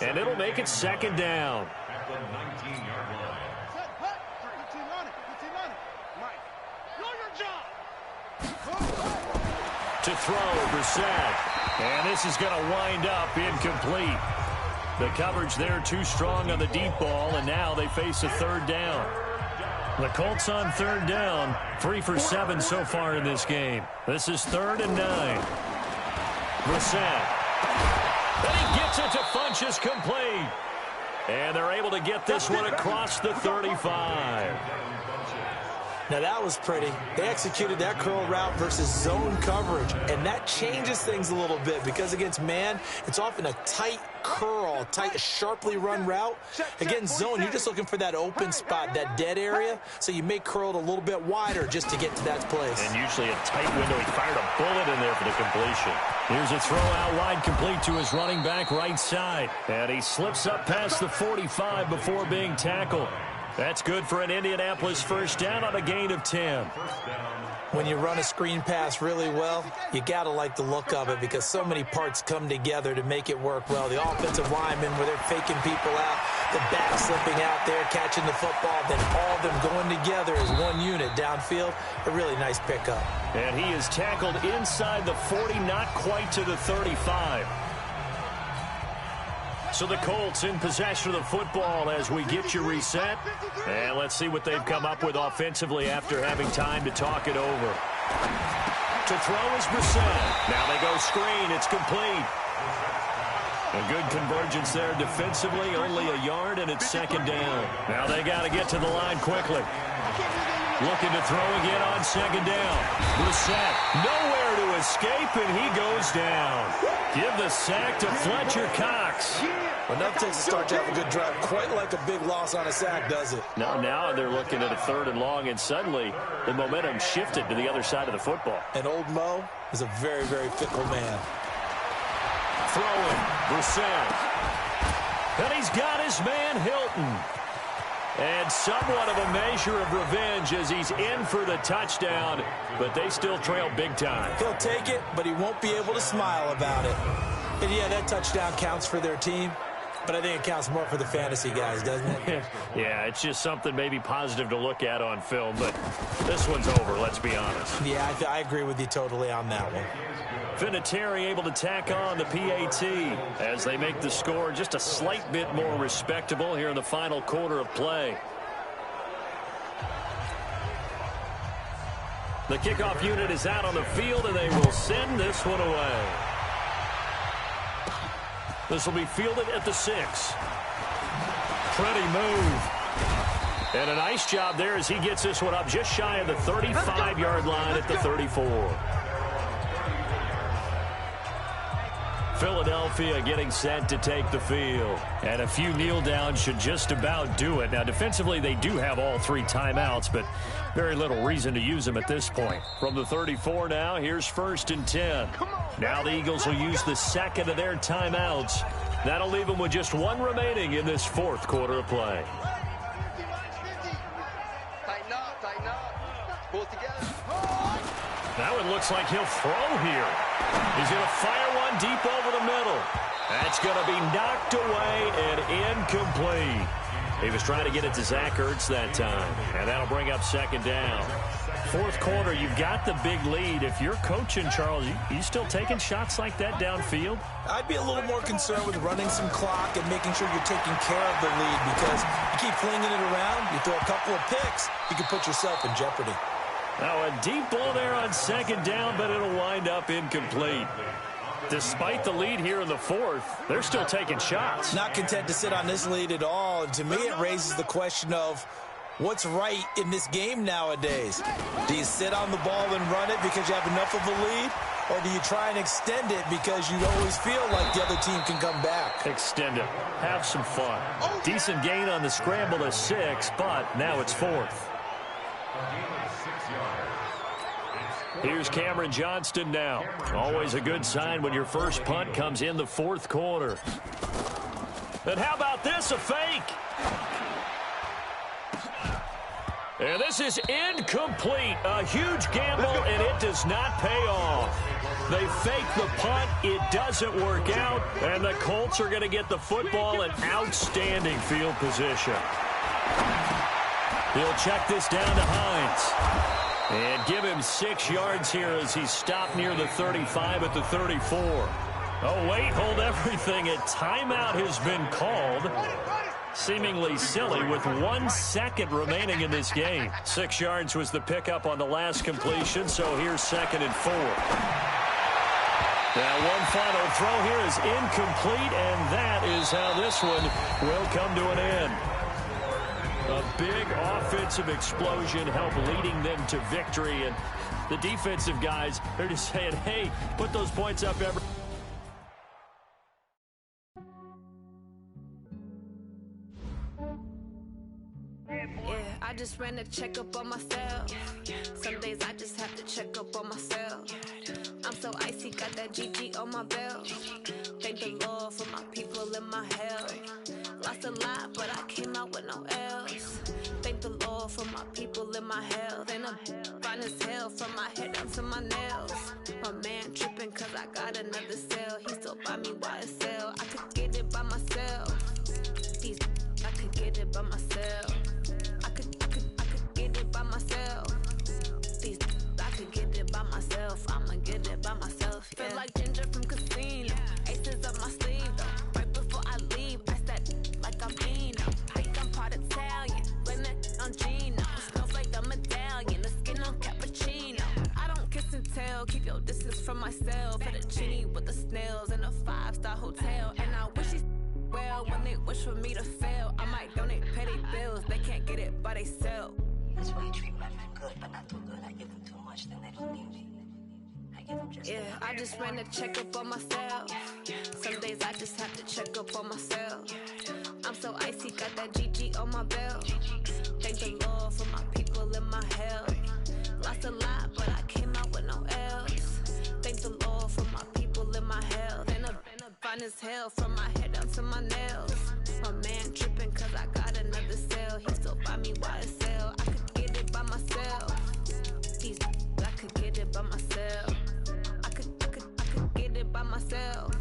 and it'll make it second down. At the 19-yard line. To throw, Brissett. And this is going to wind up incomplete. The coverage there too strong on the deep ball, and now they face a third down. The Colts on third down, 3 for 7 so far in this game. This is 3rd and 9. Brissett. And he gets it to Funchess, complete. And they're able to get this one across the 35. Now that was pretty. They executed that curl route versus zone coverage, and that changes things a little bit because against man, it's often a tight curl, tight, sharply run route. Against zone, you're just looking for that open spot, that dead area, so you may curl it a little bit wider just to get to that place. And usually a tight window. He fired a bullet in there for the completion. Here's a throw out wide, complete to his running back right side. And he slips up past the 45 before being tackled. That's good for an Indianapolis first down on a gain of 10. When you run a screen pass really well, you got to like the look of it because so many parts come together to make it work well. The offensive linemen, where they're faking people out, the back slipping out there, catching the football, then all of them going together as one unit downfield. A really nice pickup. And he is tackled inside the 40, not quite to the 35. So the Colts in possession of the football as we get you reset. And let's see what they've come up with offensively after having time to talk it over. To throw is Brissett. Now they go screen. It's complete. A good convergence there defensively. Only a yard, and it's second down. Now they got to get to the line quickly. Looking to throw again on second down. Brissett nowhere to escape, and he goes down. Give the sack to Fletcher Cox. Enough takes to start to have a good drive. Quite like a big loss on a sack, does it? Now they're looking at a 3rd and long, and suddenly the momentum shifted to the other side of the football. And old Mo is a very, very fickle man. Throwing, Brissett. And he's got his man Hilton. And somewhat of a measure of revenge as he's in for the touchdown, but they still trail big time. He'll take it, but he won't be able to smile about it. And yeah, that touchdown counts for their team, but I think it counts more for the fantasy guys, doesn't it? Yeah, it's just something maybe positive to look at on film, but this one's over, let's be honest. Yeah, I agree with you totally on that one. Vinatieri able to tack on the PAT as they make the score just a slight bit more respectable here in the final quarter of play. The kickoff unit is out on the field, and they will send this one away. This will be fielded at the 6. Pretty move. And a nice job there as he gets this one up just shy of the 35-yard line at the 34. Philadelphia getting set to take the field. And a few kneel downs should just about do it. Now, defensively, they do have all 3 timeouts, but very little reason to use them at this point. From the 34 now, here's 1st and 10. Now the Eagles will use the 2nd of their timeouts. That'll leave them with just 1 remaining in this 4th quarter of play. Tighten up. Pull it together. Now it looks like he'll throw here. He's going to fire one deep over the middle. That's going to be knocked away and incomplete. He was trying to get it to Zach Ertz that time, and that'll bring up second down. 4th quarter, you've got the big lead. If you're coaching, Charles, you still taking shots like that downfield? I'd be a little more concerned with running some clock and making sure you're taking care of the lead because you keep flinging it around, you throw a couple of picks, you can put yourself in jeopardy. Now a deep ball there on second down, but it'll wind up incomplete. Despite the lead here in the 4th, they're still taking shots. Not content to sit on this lead at all. And to me, it raises the question of what's right in this game nowadays. Do you sit on the ball and run it because you have enough of a lead? Or do you try and extend it because you always feel like the other team can come back? Extend it. Have some fun. Decent gain on the scramble to 6, but now it's 4th. Here's Cameron Johnston now. Always a good sign when your first punt comes in the 4th quarter. And how about this, a fake? And this is incomplete. A huge gamble, and it does not pay off. They fake the punt. It doesn't work out, and the Colts are going to get the football in outstanding field position. He'll check this down to Hines. And give him 6 yards here as he's stopped near the 35 at the 34. Oh, wait, hold everything. A timeout has been called. Seemingly silly with 1 second remaining in this game. 6 yards was the pickup on the last completion, so here's 2nd and 4. Now one final throw here is incomplete, and that is how this one will come to an end. A big offensive explosion helped leading them to victory, and the defensive guys, they're just saying, hey, put those points up every... I just ran a checkup on myself. Some days I just have to check up on myself. I'm so icy, got that GG on my belt. Thank the Lord for my people in my hell. Lost a lot, but I came out with no else. Thank the Lord for my people in my health. And I'm fine as hell from my head down to my nails. My man tripping cause I got another cell. He still buy me YSL. I could get it by myself. I could get it by myself. I could get it by myself. I could get it by myself. I'ma get it by myself. Yeah. Feel like Ginger from Casino. Aces up my sleeve though. Right before I leave, I said like I'm Eno. Think I'm part Italian. Blame it on Gino. Smells like the medallion. The skin on cappuccino. I don't kiss and tell. Keep your distance from myself. Fettuccine with the snails in a 5-star hotel. And I wish he's well when they wish for me to fail. I might donate petty bills. They can't get it by themselves. That's why you treat my men good, but not too good. I give them too much, then they don't need me. I give them just enough. I just ran a checkup on myself. Some days I just have to check up on myself. I'm so icy, got that GG on my belt. Thank the Lord for my people in my health. Lost a lot, but I came out with no else. Thank the Lord for my people in my health. And I'm fine as hell from my head down to my nails. My man tripping cause I got another cell. He still buy me YSL. I could get it by myself. I could get it by myself. I could get it by myself.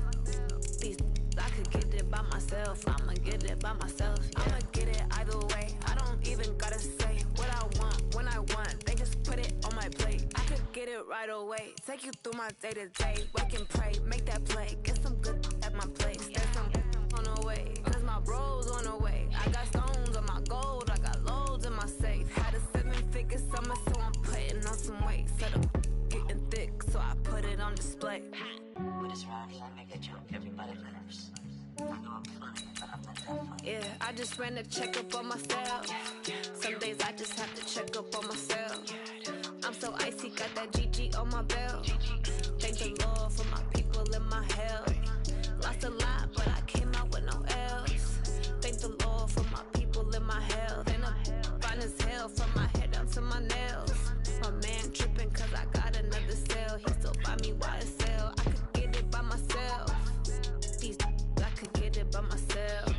I could get it by myself. I'ma get it by myself. Yeah. I'ma get it either way. I don't even gotta say what I want when I want. They just put it on my plate. I could get it right away. Take you through my day to day. Wake and pray, make that play. Get some good at my place. There's some on the way. Cause my bro's on the way. I got stones on my gold. I got loads in my safe. Had a 7-figure summer, so I'm putting on some weight. Set up getting thick, so I put it on display. with his rhymes, I make a joke, everybody laughs. I know I'm funny, but I'm not that funny. Yeah, I just ran a checkup on myself. Some days I just have to check up on myself. I'm so icy, got that GG on my belt. Thank the Lord for my people in my health. Lost a lot, but I came out with no else. Thank the Lord for my people in my health. And I'm fine as hell from my head down to my nails. My man tripping cause I got another cell. He still buy me YSL. I could get it by myself. I could get it by myself.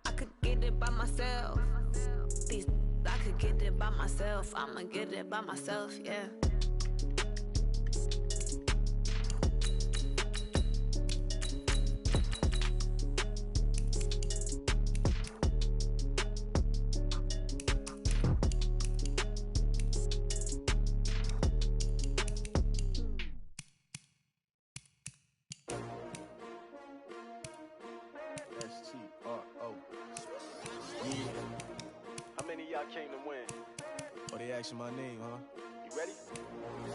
I could get it by myself. I could get it by myself. I'ma get it by myself, yeah. Came to win. Oh, they asking my name, huh? You ready?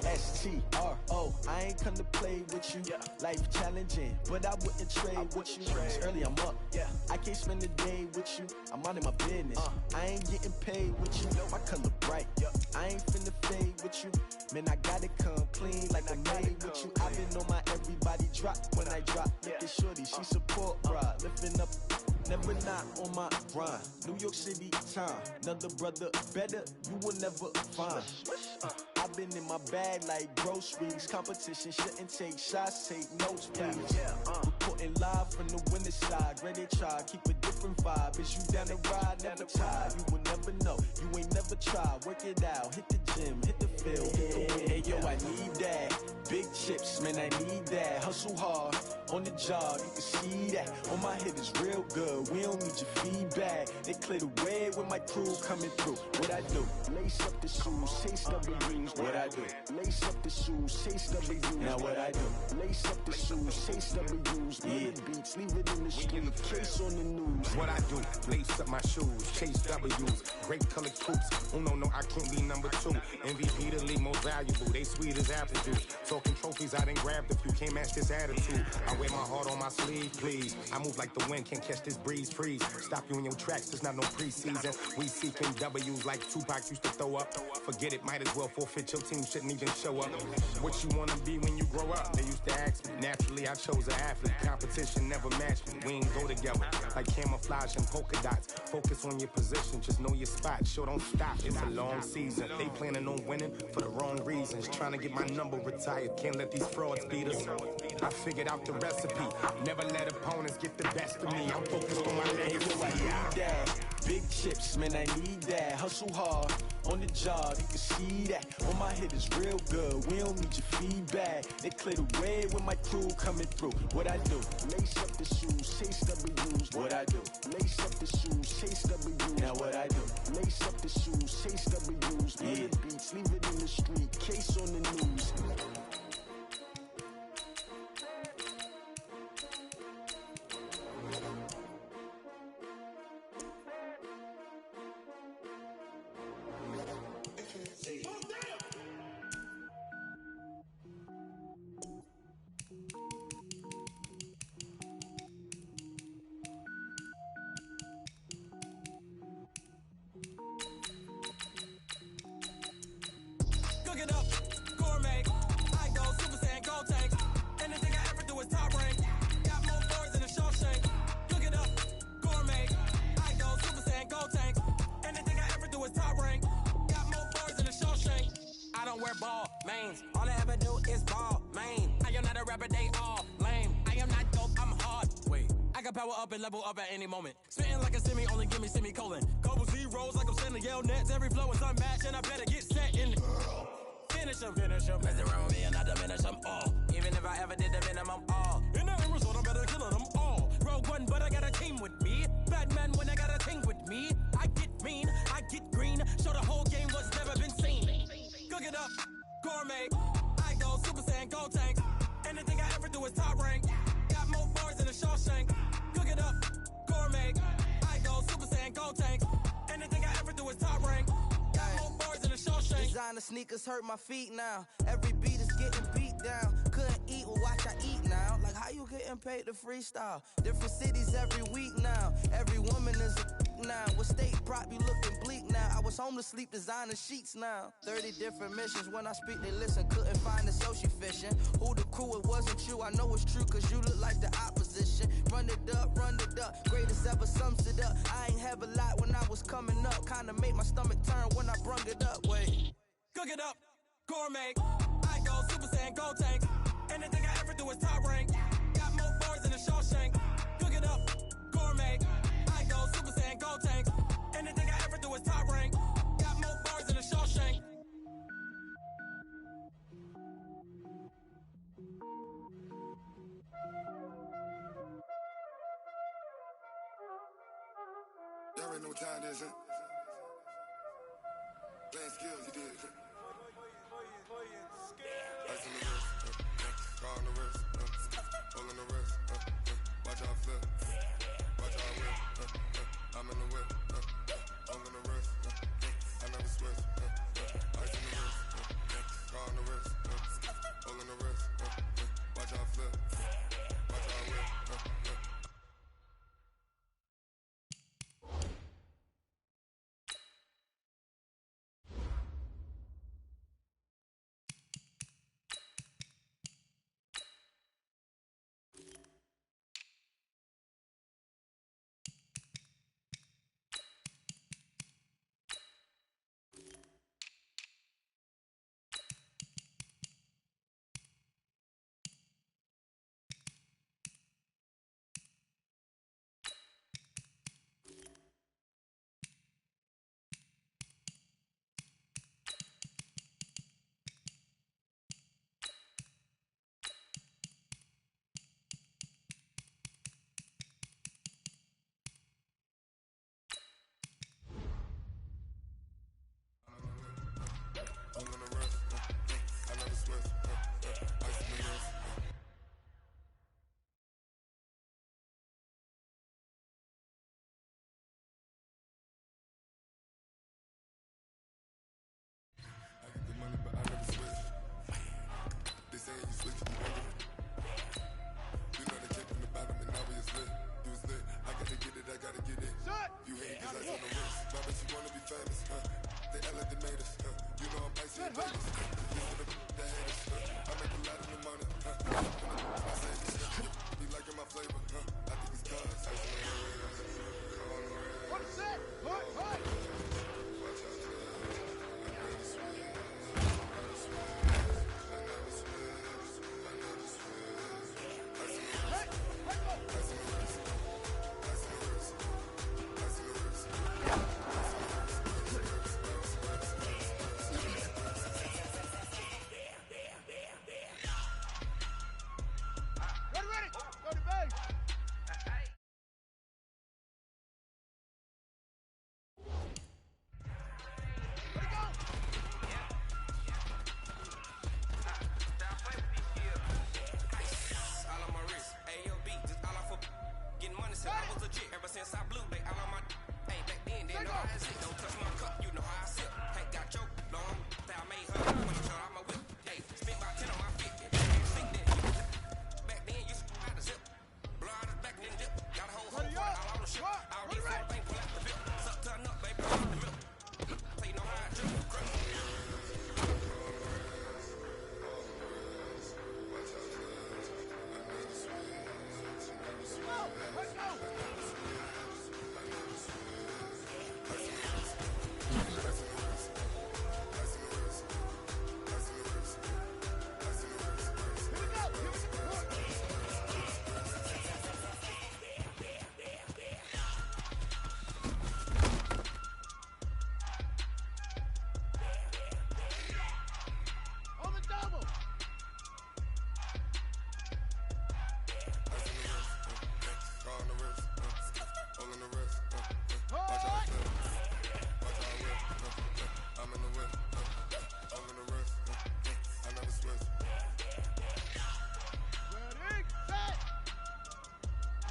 S-T-R-O. I ain't come to play with you. Yeah. Life challenging, but I wouldn't trade with you. It's early, I'm up. Yeah. I can't spend the day with you. I'm minding my business. I ain't getting paid with you. My color bright. Yeah. I ain't finna fade with you. Man, I gotta come clean like I'm made with you. I've been on my everybody drop when I drop. Look at shorty, she support, bruh. Lifting up. Never not on my grind. New York City time. Another brother better, you will never find. I've been in my bag like groceries. Competition shouldn't take shots, take notes, please. Reporting live from the winning side. Ready to try, keep a different vibe. Is you down the ride, never tired. You will never know, you ain't never tried. Work it out, hit the gym, hit the feel. Hey, yo, I need that. Big chips, man, I need that. Hustle hard on the job, you can see that. On my head is real good, we don't need your feedback. They clear the way with my crew coming through. What I do? Lace up the shoes, chase W's. What I do? Lace up the shoes, chase W's. Now what I do? Lace up the shoes, chase W's. Yeah, beats, leave it in the street, case on the news. What I do? Lace up my shoes, chase W's. Great colored coops. Oh no, I can't be number 2. MVP the league most valuable. They sweet as apple juice. Talking trophies, I done grabbed a few. Can't match this attitude. I wear my heart on my sleeve, please. I move like the wind, can't catch this breeze, freeze. Stop you in your tracks, there's not no preseason. We seeking W's like Tupac used to throw up. Forget it, might as well forfeit. Your team shouldn't even show up. What you wanna be when you grow up? They used to ask me. Naturally, I chose an athlete. Competition never matched me. We ain't go together like camouflage and polka dots. Focus on your position, just know your spot. Sure, don't stop. It's a long season. They planning on winning for the wrong reasons. Trying to get my number retired. Can't let these frauds beat us. I figured out the recipe. Never let opponents get the best of me. I'm focused on my legacy. I need that. Big chips, man, I need that. Hustle hard on the job, you can see that. On my head is real good, we don't need your feedback. They clear the way with my crew coming through. What I do? Lace up the shoes, chase W's. What I do? Lace up the shoes, chase W's. Now what I do? Lace up the shoes, chase W's. Yeah, beats, leave it in the street, case on the news. Cook it up, gourmet. I go Super Saiyan, go tank. Anything I ever do is top rank. Got more boards than a Shawshank. Cook it up, gourmet. I go Super Saiyan, go tank. Anything I ever do is top rank. Got more boards than a Shawshank. I don't wear ball mains. All I ever do is ball main. I am not a rapper, they all lame. I am not dope, I'm hard. Wait, I can power up and level up at any moment. Spitting like a semi, only give me semicolon. Couple zeros like I'm sending Yale Nets. Every flow is unmatched and I better get set in. Finish them. Mess around with me and I diminish them all. Even if I ever did the minimum all. In the result, I'm better killing them all. Rogue One, but I got a team with me. Batman when I got a team with me. I get mean, I get green. Show the whole game what's never been seen. Cook it up, gourmet. I go Super Saiyan, go tank. Anything I ever do is top rank. Got more bars than a Shawshank. Cook it up, gourmet. I go Super Saiyan, go tank. Anything I ever do is top rank. Got more bars than a Shawshank. Designer sneakers hurt my feet now. Every beat is getting beat down. Couldn't eat, well watch I eat now. Like how you getting paid to freestyle? Different cities every week now. Every woman is a now. With state prop, you looking bleak now. I was home to sleep, designer sheets now. 30 different missions. When I speak, they listen. Couldn't find the social fishing. Who the crew? It wasn't you. I know it's true, cause you look like the opposition. Run it up, run it up. Greatest ever sums it up. I ain't have a lot when I was coming up. Kinda made my stomach turn when I brung it up. Wait. Cook it up, gourmet. I go Super Saiyan, go tank. Anything I ever do is top rank. Got more bars than a Shawshank. Cook it up, gourmet. I go Super Saiyan, go tank. Anything I ever do is top rank. Got more bars than a Shawshank. Y'all already know what time it is, huh? Playing skills, you did. Ice on the wrist, car on the wrist, hole in the wrist, watch out flip, watch out whip, I'm in the whip, hole in the wrist, I never switch, ice on the wrist, car on the wrist, hole in the wrist, watch out flip, watch out whip, You know they came from the bottom and now we is lit. You was lit. I gotta get it, I gotta get it. You hate cause I on the wrist. Why bet you wanna be famous, huh? They elevated us, huh? You know I'm icy and Vegas. These are the haters, huh? I make a lot of the money, huh? I say this, huh? Be liking my flavor, huh? I think it's cause. What is that? What? Ready? Go to base. All on my wrist, AOB, just all off of getting money since I was legit. Ever since I blew, they all on my hey, back then, they know how I sit. Don't touch my cup, you know how I sip. Hey, got choke, long, that I made her when I showed out my whip. Hey, spent about 10 on my 50. Think that back then, you had to zip. Blow out his back, then dip. Got a whole all on the ship. I already said, bang, pull out the bip. Suck, turn up, baby, pull out the milk. So you know how I drip, grip. On the double. Call on the wrist, all on the wrist, watch out flip, watch out whip, I'm in the whip, all on the wrist, I never switch. Ready, set.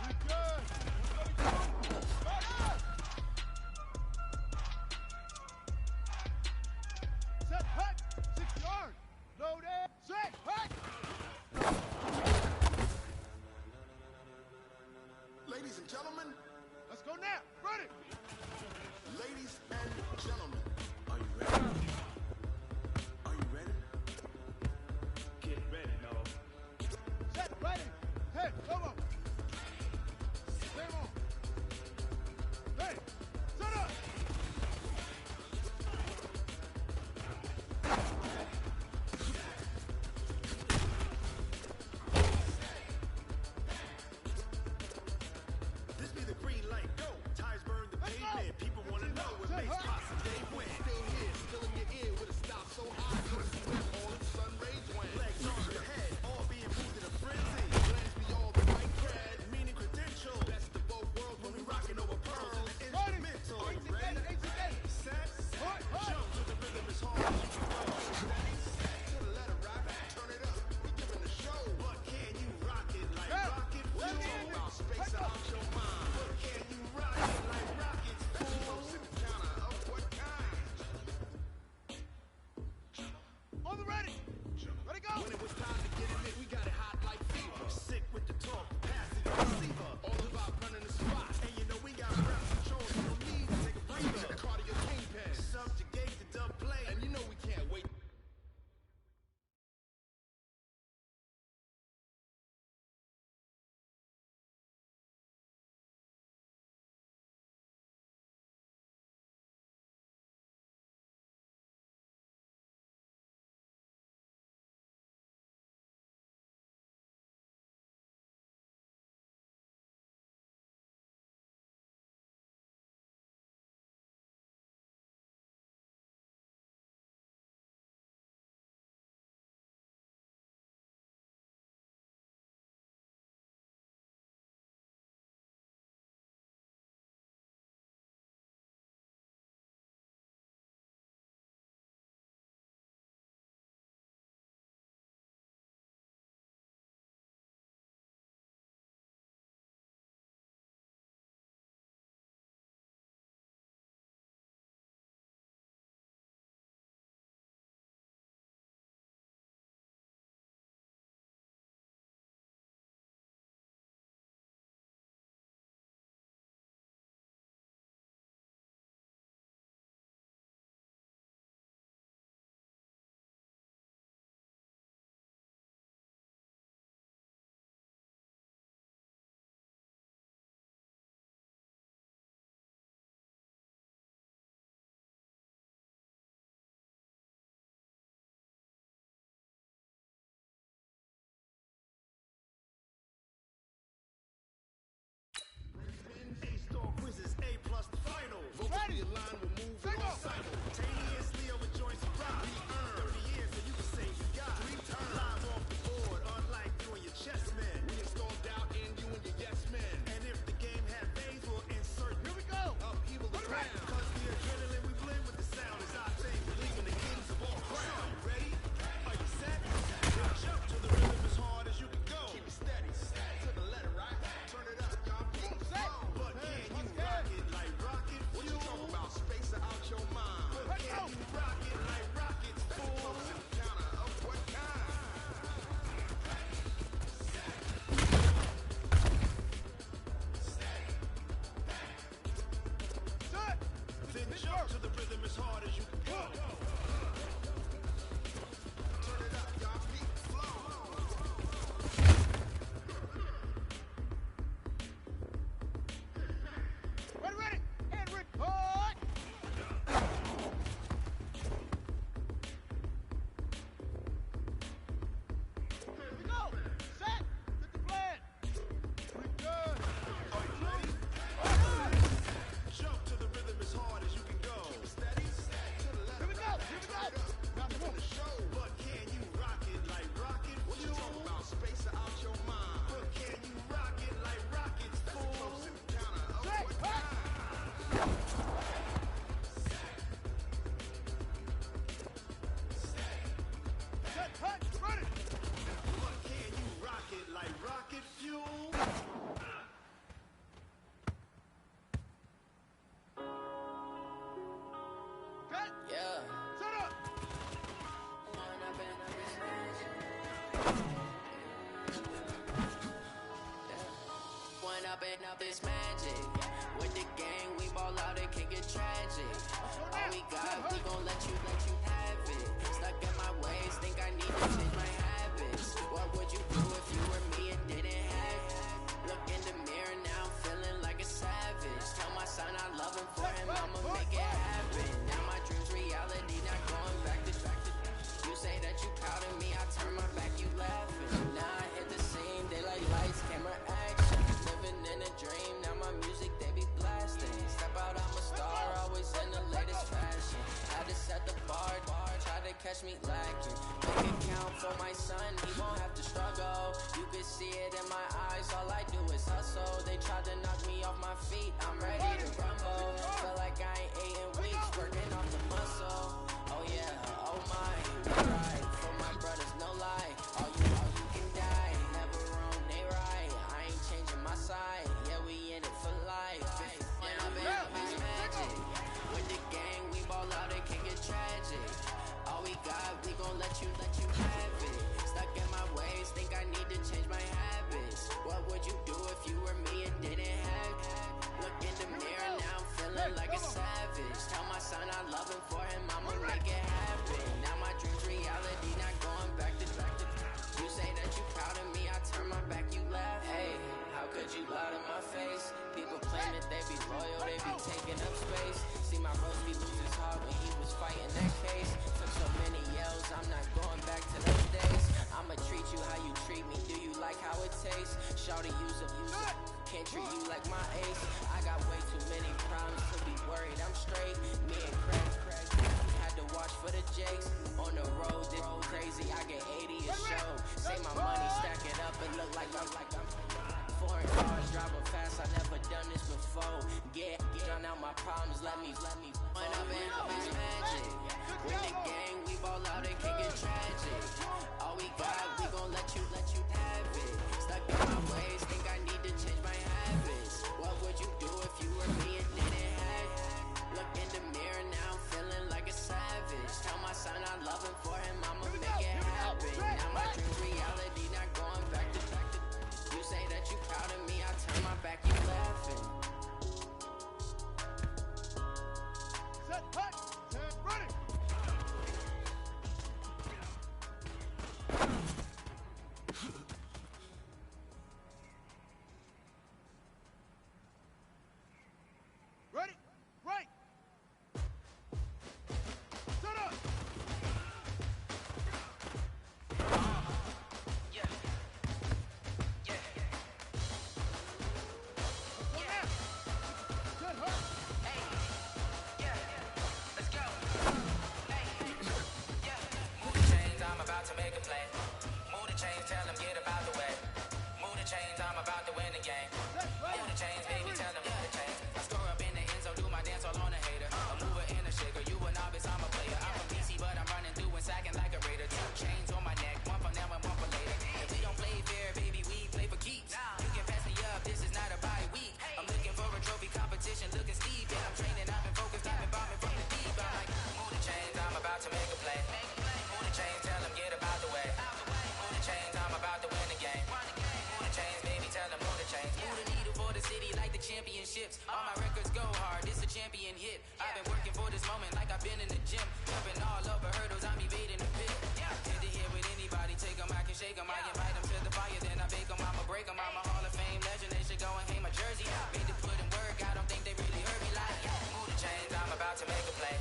We good. Start up. Set, hut. 6 yards. Loaded. Set, hut. Ladies and gentlemen, Let's go now. Ready. ladies and gentlemen, are you ready? Are you ready? Get ready, no. Set, ready. Hey, come on. Stay on. Hey, set up. This be the green light, go. Tires burn the pavement. People wanna know what makes possible. They win. Still here, still in your ear Simultaneously over joints of rock. We earn 30 years so you can say you got 3 turns. Live off the board, unlike you and your chess men. We install doubt in you and your yes men. And if the game had phase, we'll insert. Here we go. Upheaval is round. Cause the adrenaline we blend with the sound is our thing. Believing the kings of all ground. Are you ready? Are you set? Then jump to the rhythm as hard as you can go. Keep it steady. To the letter, right? Turn it up, y'all. But can you rock it like rocket fuel? What you talking about? Space out your mind. But can you rock it like rockets, fool? Counter of what kind? Then jump to the rhythm as hard as you can go. Turn it up, y'all. Beat flow. Ready? And record! Here we go! Set! Get the plan! Return! Are you ready? Jump to the rhythm as hard as you can go. Keep it steady. To the left. Here we go! Now the show. But can you rock it like rocket fuel? What you talking about? Space out your mind. But can you rock it like rockets, fool? Counter of what kind? Set, cut, ready! But can you rock it like rocket fuel? Cut! Yeah. Set up! One up and up this magic. With the gang, we ball out, it can get tragic. All we got, we gon' let you have it. Stuck in my ways, think I need to change my habits. What would you do if you were me and didn't have it? Look in the mirror now, feeling like a savage. Tell my son I love him for him, I'ma make it happen. Now my dreams reality, not going back to you say that you proud of me, I turn my back, you laughing. Now I hit the scene, daylight lights, camera action. Living in a dream, now my music they be blasting. Step out, I'm a star, always in the latest fashion. Had to set the bar, try to catch me lacking. Make it count for my son, he won't have to struggle. You can see it in my eyes, all I do is hustle. They tried to knock me off my feet, I'm ready to rumble. Feel like I ain't ate in weeks, working off the muscle. Oh yeah, oh my, right, for my brothers, no lie. All you can die, never wrong, they right. I ain't changing my side, yeah, we in it for life. When I'm in it's magic. With the gang, we ball out, it can get tragic. All we got, we gon' let you have it. Stuck in my ways, think I need to change my habits. What would you do if you were me and didn't have it? Look in the mirror now, feeling like a savage. Tell my son I love him for him, I'ma make it happen. Now my dreams reality, not going back to you say that you proud of me, I turn my back, you laugh. Hey, how could you lie to my face? People claim that they be loyal, they be taking up space. See my bros be lose his heart when he was fighting that case. Took so many yells, I'm not going back to those days. I'ma treat you how you treat me, do you like how it tastes? Shawty use a can't treat you like my ace. I got way too many problems to be worried, I'm straight. Me and Craig had to watch for the Jakes. On the road, this crazy, I get 80 a show. Say my money, stack it up, and look like I'm foreign cars, driving fast, I never done this before. Get drown out my problems, let me point up and up is magic. With the gang, we ball out, it can get tragic. All we got, we gon' let you have it. Stuck in my ways, think I need to change my habits. What would you do if you were me and didn't have it? Look in the mirror now, feeling like a savage. Tell my son I love him for him, I'ma make it happen. Now my dreams reality, not going back to you say that you proud of me, I turn my back, you laughing. Set, cut, set, ready! championships. All my records go hard, it's a champion hit. I've been working for this moment like I've been in the gym. Jumping all over hurdles, I'm evading the pit. Head to head with anybody, take them, I can shake them. I invite them to the fire, then I bake them, I'ma break them. I'm a Hall of Fame legend, they should go and hang my jersey. Made to put in work, I don't think they really heard me like, move the chains, I'm about to make a play.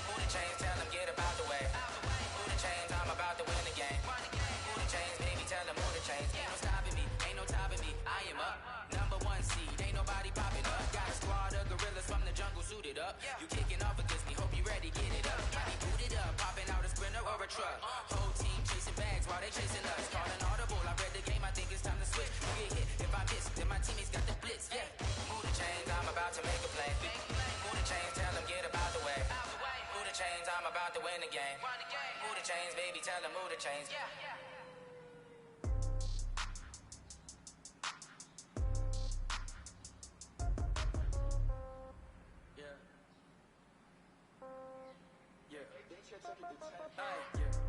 Move the chains, tell them get about the way. Move the chains, I'm about to win the game. Move the chains, baby, tell them move the chains. Ain't no stopping me, ain't no topping me, I am up. Number one seed, ain't nobody popping up. Got a squad of gorillas from the jungle suited up. You kicking off against me, hope you ready, get it up. I be booted up, popping out a sprinter or a truck. Whole team chasing bags while they chasing us. Calling audible, I read the game, I think it's time to switch. You get hit, if I miss, then my teammates got the blitz, yeah. Move the chains, I'm about to make a play. Move the chains, tell them get about the way. Move the chains, I'm about to win the game. Move the chains, baby, tell them move the chains.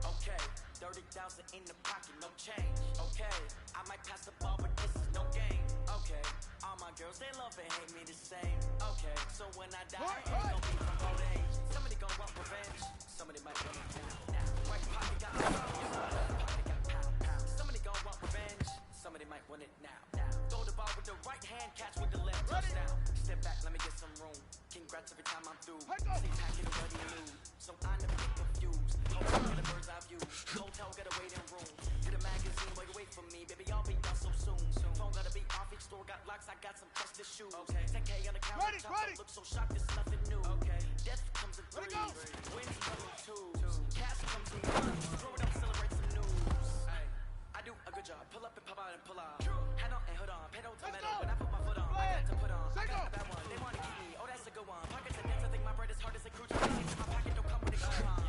Okay, 30,000 in the pocket, no change. Okay, I might pass the ball, but this is no game. Okay, all my girls, they love and hate me the same. Okay, so when I die, I ain't gon' be from old age. Somebody gon' want revenge, somebody might want it now. Right pocket got left pocket got pound. Somebody gon' want revenge, somebody might want it now. Throw the ball with the right hand, catch with the left, touchdown. Step back, let me get some room. Congrats every time I'm through. See packing buddy new, so I never get confused. Hotel got a bird's eye view. Hotel got a waiting room. Get a magazine while you wait for me, baby. I'll be done so soon. Phone gotta be off, each store got locks. I got some tested shoes. Okay, 10K on the counter. Don't look so shocked, it's nothing new. Okay, death comes in threes. Wins come in twos. Cash comes in ones. Throw it up, celebrate some news. I do a good job. Pull up and pop out and pull out. Head on and hood on. Pedal to metal. When I put my foot on, I got to put on. I got a bad one. They wanna keep me. Oh, that's a good one. Pockets and dance. I think my bread is hard as a cruise. My pocket don't come with a coupon.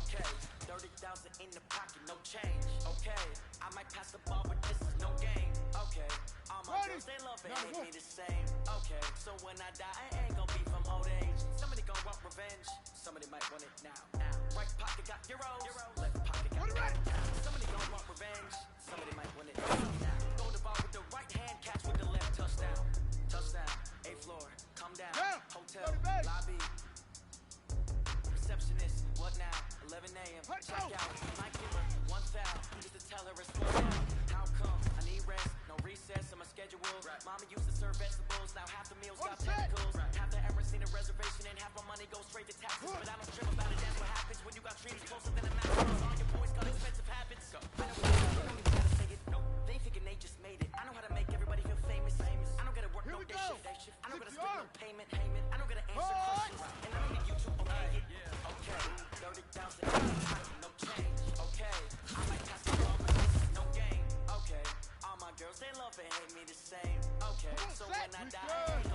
Okay, 30,000 in the pocket, no change. Okay, I might pass the ball, but this is no game. Okay, all my girls, they love and hate me the same. Okay, so when I die, I ain't gon' be from old age. Somebody gon' want revenge, somebody might want it now. Right pocket got euros, left pocket got pounds. Somebody gon' want revenge, somebody might want it now. Throw the ball with the right hand, catch with the left, touchdown. Touchdown, 8th floor, come down. Hotel, lobby. Receptionist, what now? 11 a.m. Check out. My keeper, 1 foul. Just to tell her it's 4 now. How come? I need rest, no recess on my schedule. Mama used to serve vegetables, now half the meals got tentacles. Half the Emirates need a reservation and half my money goes straight to taxes. But I don't trip about it, that's what happens when you got treaties closer than a mountain. All your boys got expensive habits. I don't even gotta say it. No, they thinking they just made it. I know how to make everybody feel famous. I don't gotta work no day shift. I don't gotta split no payment. I don't gotta answer questions. And I don't need you to obey it. Okay, 30,000, no change. Okay, I might pass the ball, but this is no game. Okay, all my girls, they love and hate me the same. Okay, so when I die,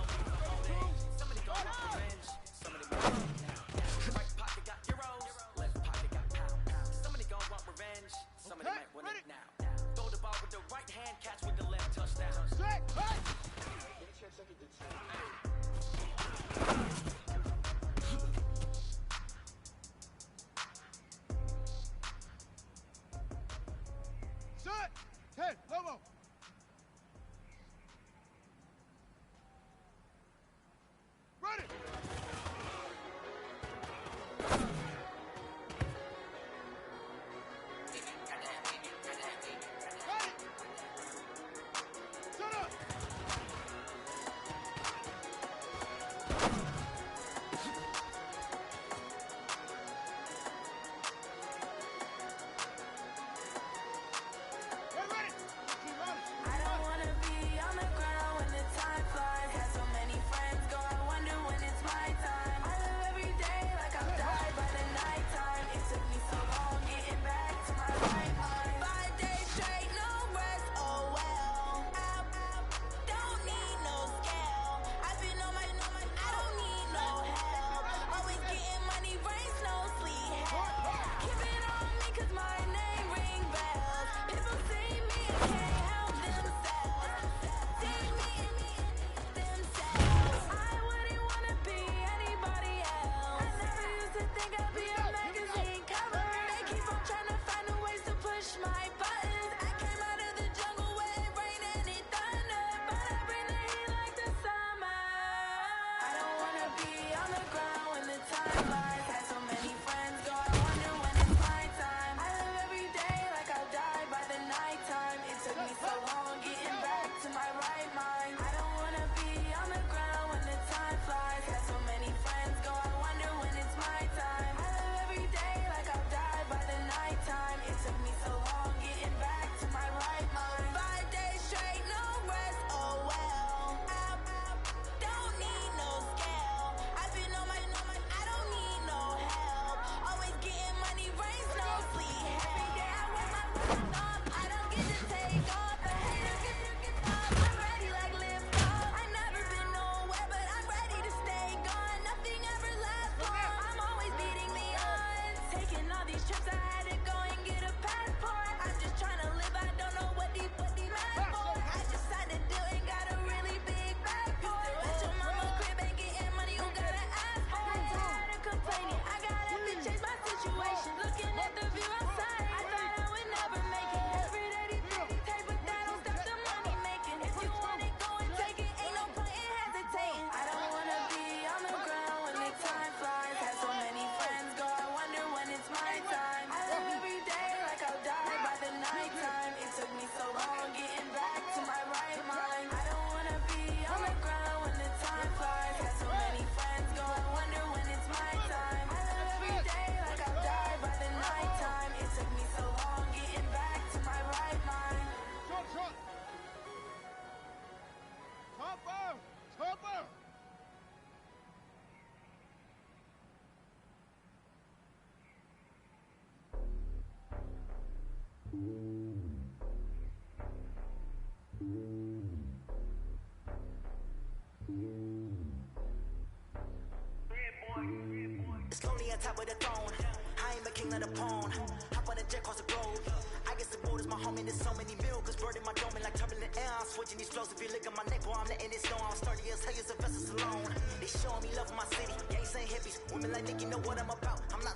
on top of the throne. I ain't a king of the pawn. Hop on the jet, cross the globe. I get supporters, my homie, there's so many mil. Cause bird in my dome like turbulent air. I'm switching these flows. If you look at my neck, boy, I'm letting it snow. I'm sturdy as hell as a vessel alone. They showing me love for my city. Gangs ain't hippies. Women like Nicky know what I'm about. I'm not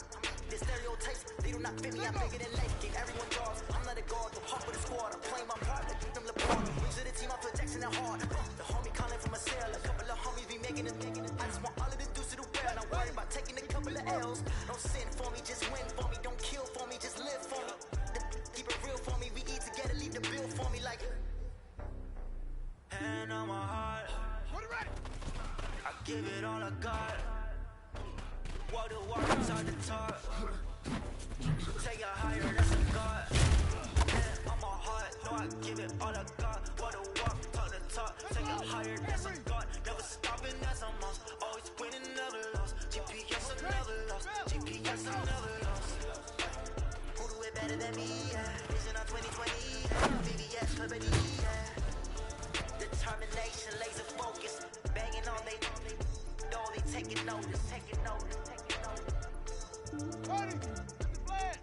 the stereotypes, they do not fit me. I'm bigger than life. Give everyone jobs. I'm not a guard, the hawk with a squad. I'm playing my part, like give them LeBron. Wings to the team, I feel Jackson and hard. The homie calling from a cell. A couple of homies be making it. I just want all of the dudes to do well. Not worry about taking a couple of L's. Don't sin for me, just win for me. Don't kill for me, just live for me. Keep it real for me. We eat together, leave the bill for me like. Hand on my heart. I give it all I got. Walk the walk, inside the talk. Take it higher, that's a God. Hand on my heart, no, I give it all I got. Walk the walk, talk the talk. Take it higher, that's a God. Never stopping, that's a must. Always winning, never lost. GPS, I never lost. GPS, I never lost. Who do it better than me? Yeah. Vision on 2020. Yeah. VVS, liberty. Yeah. Determination, laser focus. Banging on they taking notice, taking notice, taking notice. Ready, get the plan.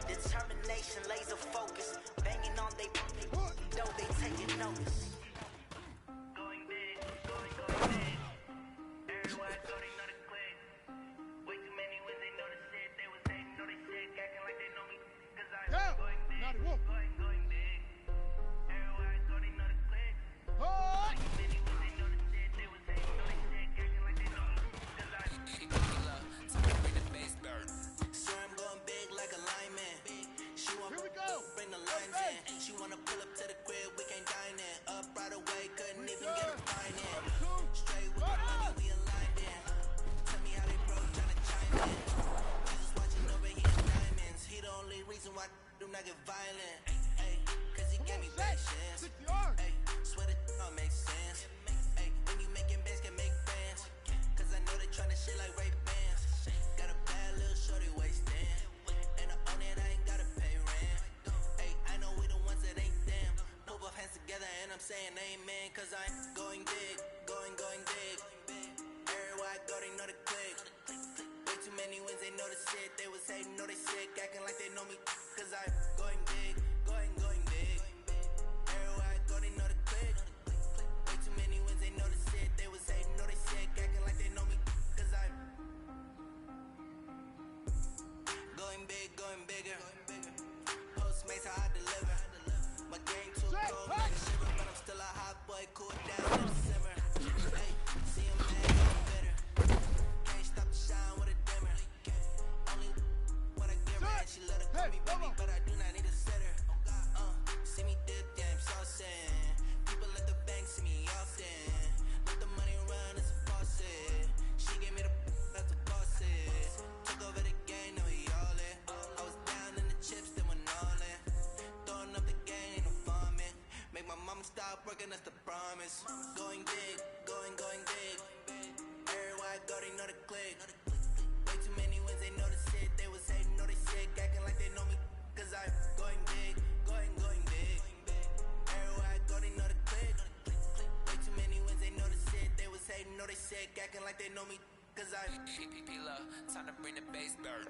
Determination, laser focus. Banging on they taking notice. Going big, going big. Everywhere I go, they know the click. Way too many when they know the shit. They was hating, know they shit, acting like they know me. Cause I'm going big, going big. Everywhere I go, they know the click. Way too many when they know the shit. They was hating, know they shit, acting like they know me. Cause I'm so I'm going big like a lineman. She want bring the lines in. She wanna pull up to the crib, we can't dine in. Up right away, couldn't even get a fine in. Straight with the money, we aligned in. Tell me how they broke, tryna chime in. Jesus watching over here in diamonds. He the only reason why do not get violent. Ay, cause he gave me patience. Ay, swear that don't make sense. Ay, when you making bands, can make friends. Cause I know they tryna shit like Ray Bans. Got a bad little shorty wasting. And I own it, I ain't gotta pay rent. Ay, I know we the ones that ain't them. Put both hands together and I'm saying amen. Cause I'm going big, going big. Everywhere I go, they know the click. Way too many wins, they know the shit. They was hating, know they sick, acting like they know me. Cause I'm going big, going big. Everywhere I go, they know the click. Way too many wins, they know the shit. They was hating, know they sick, acting like they know me. Cause I'm going big, going bigger. Postmates how I deliver. My game too cold, like a shiver, but I'm still a hot boy, cool down, let it simmer. Hey, see him mad, getting bitter. Can't stop the shine with a dimmer. Only when I give her, and she let her call me baby, but I do not need a sitter. See me dip, damn saucin'. People at the bank see me often. Let the money run, it's a faucet. She gave me the that's a faucet. Took over the game, now we all in. I was down in the chips, then went all in. Throwing up the game, ain't no farming. Make my mama stop working, that's the promise. Going big, going big. Everywhere I go, they know the click. Way too many wins, they know the shit. They was hating, know they sick, acting like they know me. Cause I'm going big, going big. Everywhere I go, they know the click. Way too many wins, they know the shit. They was hating, know they sick, acting like they know me. Cause I'm PPP love, time to bring the bass bird.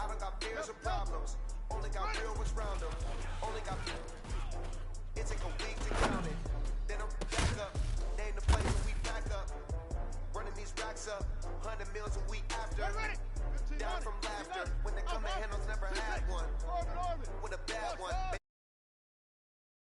don't got fears or problems. Only got real ones round them. Only got. It take a week to count it. Then I'm back up. Name the place and we pack up. Running these racks up. 100 meals a week after. Down from laughter. When they come to handles, never had one. With a bad one.